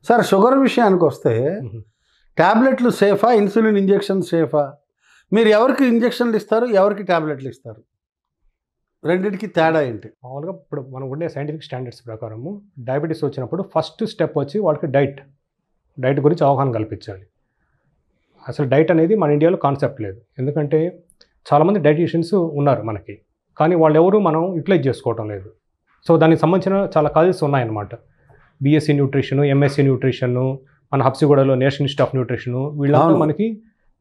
Sir sugar విషయానికి వస్తే ట్యాబ్లెట్లు సేఫా, ఇన్సులిన్ ఇంజెక్షన్ సేఫా? మీరు ఎవరికి ఇంజెక్షన్లు ఇస్తారు, ఎవరికి ట్యాబ్లెట్లు ఇస్తారు? రెండింటికి తేడా ఏంటి? మామూలుగా ఇప్పుడు మనం ఉండే సైంటిఫిక్ స్టాండర్డ్స్ ప్రకారము డయాబెటీస్ వచ్చినప్పుడు ఫస్ట్ స్టెప్ వచ్చి వాళ్ళకి డైట్ గురించి అవగాహన కల్పించాలి. అసలు డైట్ అనేది మన ఇండియాలో కాన్సెప్ట్ లేదు. ఎందుకంటే చాలామంది డైటీషియన్స్ ఉన్నారు మనకి, కానీ వాళ్ళు ఎవరు మనం యూటిలైజ్ చేసుకోవటం లేదు. సో దానికి సంబంధించిన చాలా కాలేజెస్ ఉన్నాయన్నమాట. బీఎస్సీ న్యూట్రిషను, ఎంఎస్సీ న్యూట్రిషను, మన హబ్సిగూడలో నేషనల్ ఇన్స్టిట్యూట్ ఆఫ్ న్యూట్రిషను, వీళ్ళంతా మనకి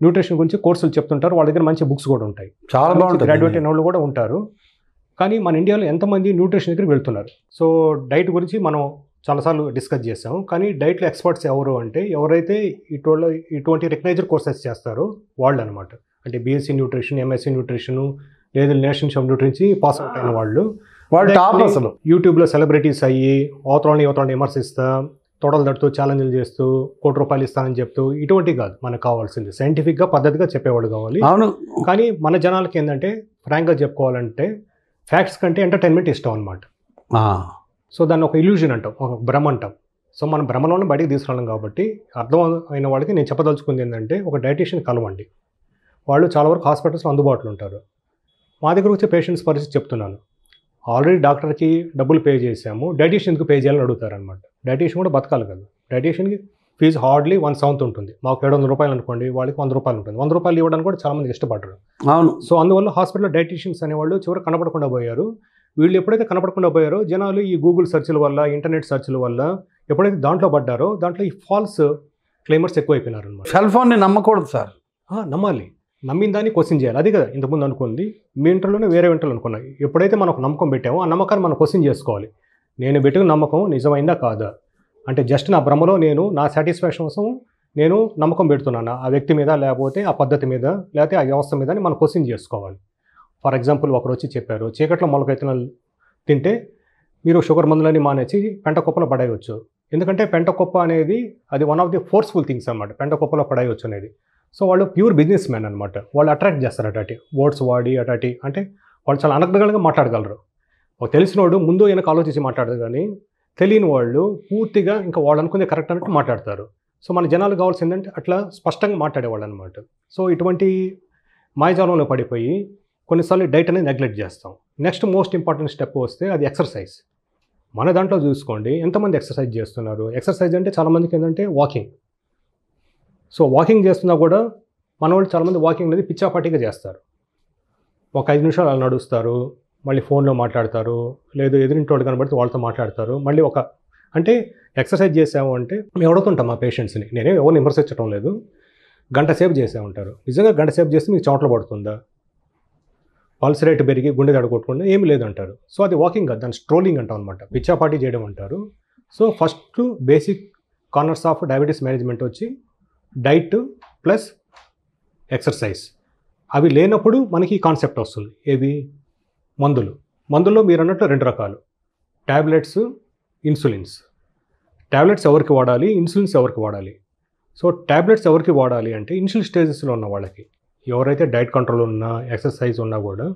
న్యూట్రిషన్ గురించి కోర్సులు చెప్తుంటారు. వాళ్ళ దగ్గర మంచి బుక్స్ కూడా ఉంటాయి, చాలా బాగుంటుంది, గ్రాడ్యుయేట్ అయిన వాళ్ళు కూడా ఉంటారు. కానీ మన ఇండియాలో ఎంతమంది న్యూట్రిషన్ దగ్గరికి వెళ్తున్నారు? సో డైట్ గురించి మనం చాలాసార్లు డిస్కస్ చేసాం. కానీ డైట్లో ఎక్స్పర్ట్స్ ఎవరు అంటే ఎవరైతే ఇటువంటి రికగ్నైజ్డ్ కోర్సెస్ చేస్తారో వాళ్ళు అనమాట. అంటే బీఎస్సీ న్యూట్రిషన్, ఎంఎస్సీ న్యూట్రిషను, లేదా national institute of nutrition pass out అయిన వాళ్ళు టాప్. అసలు యూట్యూబ్లో సెలబ్రిటీస్ అయ్యి అవతలని విమర్శిస్తా, తొడలు తడుతూ ఛాలెంజ్లు చేస్తూ ₹1,00,000 ఇస్తానని చెప్తూ ఇటువంటి కాదు మనకు కావాల్సింది. సైంటిఫిక్గా పద్ధతిగా చెప్పేవాడు కావాలి. అవును. కానీ మన జనాలకి ఏంటంటే ఫ్రాంక్గా చెప్పుకోవాలంటే ఫ్యాక్ట్స్ కంటే ఎంటర్టైన్మెంట్ ఇష్టం అనమాట. సో దాన్ని ఒక ఇల్యూజన్ అంటాం, ఒక భ్రమ అంటాం. సో మనం భ్రమలోనే బయటికి తీసుకురాలేం. కాబట్టి అర్థం అయిన వాళ్ళకి నేను చెప్పదలుచుకుంది ఏంటంటే ఒక డైటీషియన్ కలవండి. వాళ్ళు చాలా వరకు హాస్పిటల్స్లో అందుబాటులో ఉంటారు. మా దగ్గర వచ్చే పేషెంట్స్ పరిస్థితి చెప్తున్నాను. ఆల్రెడీ డాక్టర్కి డబ్బులు పే చేసాము, డైటీషియన్కి పే చేయాలని అడుగుతారనమాట. డైటీషియన్ కూడా బతకాలి కదా. డైటీషియన్కి ఫీజు హార్డ్లీ 1/7 ఉంటుంది. మాకు ₹700 అనుకోండి, వాళ్ళకి ₹100 ఉంటుంది. ₹100 ఇవ్వడానికి కూడా చాలామంది ఇష్టపడరు. అవును. సో అందువల్ల హాస్పిటల్లో డైటీషియన్స్ అనేవాళ్ళు చివరికి కనపడకుండా పోయారు. వీళ్ళు ఎప్పుడైతే కనపడకుండా పోయారో జనాలు ఈ గూగుల్ సెర్చ్ల వల్ల, ఇంటర్నెట్ సెర్చ్ల వల్ల ఎప్పుడైతే దాంట్లో పడ్డారో దాంట్లో ఈ ఫాల్స్ క్లెయిమర్స్ ఎక్కువైపోయినారు అనమాట. సెల్ ఫోన్ని నమ్మకూడదు సార్. నమ్మాలి, నమ్మిన దాన్ని క్వశ్చన్ చేయాలి. అది కదా ఇంతకుముందు అనుకుంది. మీ ఇంటర్లోనే వేరే ఇంటర్లో అనుకున్నాయి. ఎప్పుడైతే మనం ఒక నమ్మకం పెట్టామో ఆ నమ్మకాన్ని మనం క్వశ్చన్ చేసుకోవాలి. నేను పెట్టుకున్న నమ్మకం నిజమైందా కాదా? అంటే జస్ట్ నా భ్రమలో నేను నా సాటిస్ఫాక్షన్ కోసం నేను నమ్మకం పెడుతున్నాను ఆ వ్యక్తి మీద, లేకపోతే ఆ పద్ధతి మీద, లేకపోతే ఆ వ్యవస్థ మీద అని మనం క్వశ్చన్ చేసుకోవాలి. ఫర్ ఎగ్జాంపుల్ ఒకరు వచ్చి చెప్పారు, చీకట్లో మొలకెత్తిన తింటే మీరు షుగర్ మందులని మానేసి పెంటకుప్పలో పడేయవచ్చు. ఎందుకంటే పెంటకుప్ప అనేది అది one of the forceful things అన్నమాట, పెంటకుప్పలో పడేయవచ్చు అనేది. సో వాళ్ళు ప్యూర్ బిజినెస్ మ్యాన్ అనమాట. వాళ్ళు అట్రాక్ట్ చేస్తారు అటాటి వర్డ్స్ వాడి అటాటి. అంటే వాళ్ళు చాలా అనర్గళంగా మాట్లాడగలరు. ఒక తెలిసినోడు ముందు వెనక ఆలోచించి మాట్లాడదు, కానీ తెలియని వాళ్ళు పూర్తిగా ఇంకా వాళ్ళు అనుకునే కరెక్ట్ అన్నట్టు మాట్లాడతారు. సో మన జనాలు కావాల్సింది ఏంటంటే అట్లా స్పష్టంగా మాట్లాడేవాళ్ళు అనమాట. సో ఇటువంటి మాయజాలంలో పడిపోయి కొన్నిసార్లు డైట్ అనేది నెగ్లెక్ట్ చేస్తాం. నెక్స్ట్ మోస్ట్ ఇంపార్టెంట్ స్టెప్ వస్తే అది ఎక్సర్సైజ్. మన దాంట్లో చూసుకోండి ఎంతమంది ఎక్సర్సైజ్ చేస్తున్నారు. ఎక్సర్సైజ్ అంటే చాలామందికి ఏంటంటే వాకింగ్. సో వాకింగ్ చేస్తున్నా కూడా మన వాళ్ళు చాలామంది వాకింగ్ అనేది పిచ్చాపాటిగా చేస్తారు. ఒక 5 నిమిషాలు అలా నడుస్తారు, మళ్ళీ ఫోన్లో మాట్లాడతారు, లేదు ఎదురింటి వాళ్ళు కనబడితే వాళ్ళతో మాట్లాడతారు. మళ్ళీ అంటే ఎక్సర్సైజ్ చేసాము అంటే మేము అడుగుతుంటాం మా పేషెంట్స్ని, నేనే ఎవరిని విమర్శించడం లేదు. గంట సేపు చేసే ఉంటారు. నిజంగా గంట సేపు చేస్తే మీకు చెమటలు పడుతుందా? పల్స్ రేట్ పెరిగి గుండె దడగొట్టుకుంటే ఏమి లేదంటారు. సో అది వాకింగ్ కాదు, దాన్ని స్ట్రోలింగ్ అంటాం అనమాట, పిచ్చాపాటి చేయడం అంటారు. So first basic corners of diabetes management వచ్చి డైట్ ప్లస్ ఎక్సర్సైజ్. అవి లేనప్పుడు మనకి ఈ కాన్సెప్ట్ వస్తుంది. ఏవి? మందుల్లో మీరు అన్నట్లు 2 రకాలు, ట్యాబ్లెట్స్, ఇన్సులిన్స్. ట్యాబ్లెట్స్ ఎవరికి వాడాలి, ఇన్సులిన్స్ ఎవరికి వాడాలి? సో ట్యాబ్లెట్స్ ఎవరికి వాడాలి అంటే ఇనిషియల్ స్టేజెస్లో ఉన్న వాళ్ళకి, ఎవరైతే డైట్ కంట్రోల్ ఉన్నా, ఎక్సర్సైజ్ ఉన్నా కూడా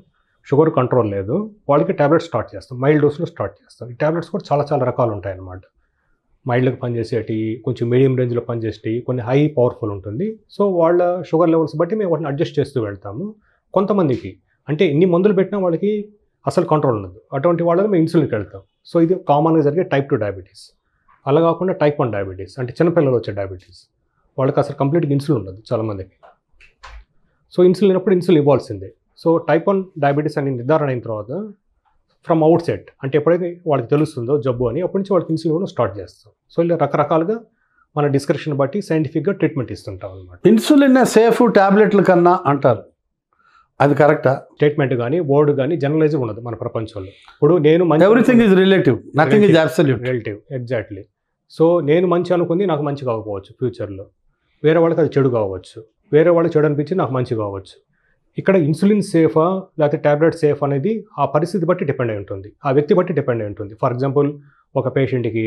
షుగర్ కంట్రోల్ లేదు, వాళ్ళకి ట్యాబ్లెట్స్ స్టార్ట్ చేస్తాం, మైల్డ్ డోస్లో స్టార్ట్ చేస్తాం. ఈ ట్యాబ్లెట్స్ కూడా చాలా రకాలు ఉంటాయి అన్నమాట. మైల్డ్గా పనిచేసేటి, కొంచెం మీడియం రేంజ్లో పనిచేసేటి, కొన్ని హై పవర్ఫుల్ ఉంటుంది. సో వాళ్ళ షుగర్ లెవెల్స్ బట్టి మేము వాటిని అడ్జస్ట్ చేస్తూ వెళ్తాము. కొంతమందికి అంటే ఇన్ని మందులు పెట్టినా వాళ్ళకి అసలు కంట్రోల్ ఉండదు, అటువంటి వాళ్ళని మేము ఇన్సులిన్కి వెళ్తాం. సో ఇది కామన్గా జరిగే టైప్ 2 డయాబెటీస్. అలా కాకుండా టైప్ 1 డయాబెటీస్ అంటే చిన్నపిల్లలు వచ్చే డయాబెటీస్, వాళ్ళకి అసలు కంప్లీట్గా ఇన్సులిన్ ఉండదు చాలామందికి. సో ఇన్సులిన్ అయినప్పుడు ఇన్సులిన్ ఇవ్వాల్సిందే. సో టైప్ 1 డయాబెటీస్ అని నిర్ధారణ అయిన తర్వాత ఫ్రమ్ అవుట్ సైడ్ అంటే ఎప్పుడైతే వాళ్ళకి తెలుస్తుందో జబ్బు అని, అప్పటి నుంచి వాళ్ళకి ఇన్సులిన్ ఇవ్వడం స్టార్ట్ చేస్తాం. సో ఇలా రకరకాలుగా మన డిస్క్రిప్షన్ బట్టి సైంటిఫిక్గా ట్రీట్మెంట్ ఇస్తుంటాం అనమాట. ఇన్సులిన్ సేఫ్ ట్యాబ్లెట్ల కన్నా అంటారు, అది కరెక్టా? స్టేట్మెంట్ కానీ వర్డ్ కానీ జనరలైజ్ ఉండదు మన ప్రపంచంలో. ఇప్పుడు నేను everything is relative, nothing is absolute. Relative, exactly. So నేను మంచి అనుకుంది నాకు మంచి కాకపోవచ్చు ఫ్యూచర్లో, వేరే వాళ్ళకి అది చెడు కావచ్చు, వేరే వాళ్ళకి చెడు అనిపించి నాకు మంచి కావచ్చు. ఇక్కడ ఇన్సులిన్ సేఫా లేకపోతే ట్యాబ్లెట్ సేఫ్ అనేది ఆ పరిస్థితి బట్టి డిపెండ్ అయి ఉంటుంది, ఆ వ్యక్తి బట్టి డిపెండ్ అయి ఉంటుంది. ఫర్ ఎగ్జాంపుల్ ఒక పేషెంట్కి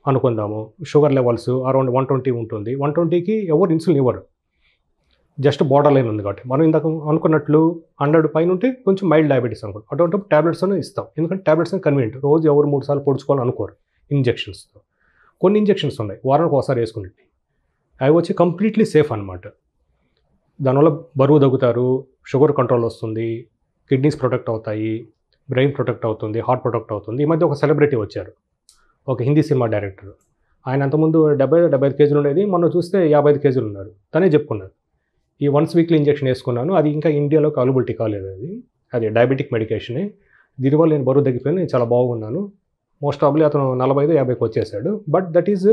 అనుకుందాము షుగర్ లెవెల్స్ అరౌండ్ 120 ఉంటుంది, 120కి ఎవరు ఇన్సులిన్ ఇవ్వరు, జస్ట్ బార్డర్ లైన్ ఉంది కాబట్టి. మనం ఇందాక అనుకున్నట్లు 100 పైన ఉంటే కొంచెం మైల్డ్ డయాబెటీస్ అనుకోండి, అటువంటి ట్యాబ్లెట్స్ ఇస్తాం. ఎందుకంటే ట్యాబ్లెట్స్ కన్వీనియంట్, రోజు ఎవరు 3 సార్లు పొడుచుకోవాలని అనుకోరు ఇంజెక్షన్స్తో. కొన్ని ఇంజెక్షన్స్ ఉన్నాయి వారానికి ఒకసారి వేసుకునేవి, అవి వచ్చి కంప్లీట్లీ సేఫ్ అనమాట. దానివల్ల బరువు తగ్గుతారు, షుగర్ కంట్రోల్ వస్తుంది, కిడ్నీస్ ప్రొటెక్ట్ అవుతాయి, బ్రెయిన్ ప్రొటెక్ట్ అవుతుంది, హార్ట్ ప్రొటెక్ట్ అవుతుంది. ఈ మధ్య ఒక సెలబ్రిటీ వచ్చారు, ఒక హిందీ సినిమా డైరెక్టర్. ఆయన అంతకుముందు 75 కేజీలు ఉండేది, మొన్న చూస్తే 55 కేజీలు ఉన్నారు. తనే చెప్పుకున్నారు, ఈ వన్స్ వీక్లీ ఇంజెక్షన్ వేసుకున్నాను, అది ఇంకా ఇండియాలోకి అవైలబిలిటీ కాలేదు, అది డయాబెటిక్ మెడికేషనే, దీనివల్ల నేను బరువు తగ్గిపోయాను, నేను చాలా బాగున్నాను. మోస్ట్ ప్రాబ్లీ అతను 45-50కి వచ్చేసాడు. But that is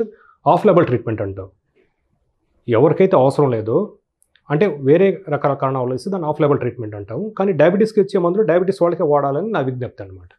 of level treatment అంటాం. ఎవరికైతే అవసరం లేదో, అంటే వేరే రకరకాల కారణాలు వస్తే దాన్ని ఆఫ్ లెవెల్ ట్రీట్మెంట్ అంటాము. కానీ డయాబెటీస్కి ఇచ్చే మందులు డయాబెటీస్ వాళ్ళకే వాడాలని నా విజ్ఞప్తి అనమాట.